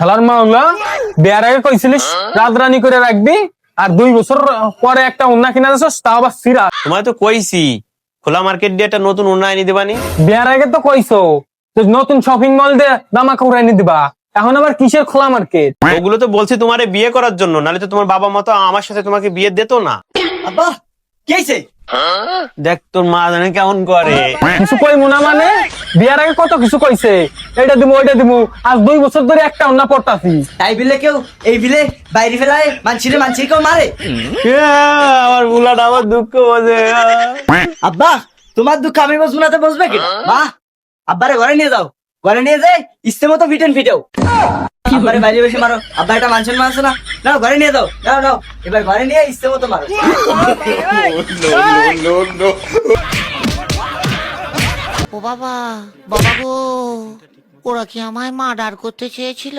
শালার মাওলা, বিয়ার আগে কইছিলিস রাজরানি করে রাখবি, আর 2 বছর পরে একটা ওন্না কিনা যাচ্ছ, তাও আবার সিরা। তোমায় তো কইছি খোলা মার্কেট দিয়ে একটা নতুন ওড়না এনে দিবানি। বিয়ার আগে তো কইছো যে নতুন শপিং মল দিয়ে দামাকা উড়াই নি দিবা, এখন আবার কিসের খোলা মার্কেট? ওগুলো তো বলছি তোমারে বিয়ে করার জন্য, নালে তো তোমার বাবা মা তো আমার সাথে তোমাকে বিয়ে দিত না। আব্বা কি হইছে? দেখ তোর মা জানে কেমন করে। কিছু কই মুনা মানে? বিয়ার আগে কত কিছু কইছে, এটা দিমু ওইটা দিমু, আজ 2 বছর ধরে একটা ওন্না পড়তাছি। তাই বিলে কেউ এই বিলে বাইরে ফেলায় মানছি কেউ মারে? আমার বুলাটা আমার দুঃখ বোঝে। আব্বা তোমার দুঃখ আমি বুঝবো না তো বুঝবে কি? মা আব্বারে ঘরে নিয়ে যাও, ঘরে নিয়ে যাই ইচ্ছে মতো ফিটেন ফিটেও। আব্বারে বাইরে বসে মারো, আব্বা এটা মানছেন মানছে না, নাও ঘরে নিয়ে যাও, নাও নাও এবার ঘরে নিয়ে ইচ্ছে মতো মারো। ও বাবা, বাবা গো, ওরা কি আমায় মার্ডার করতে চেয়েছিল?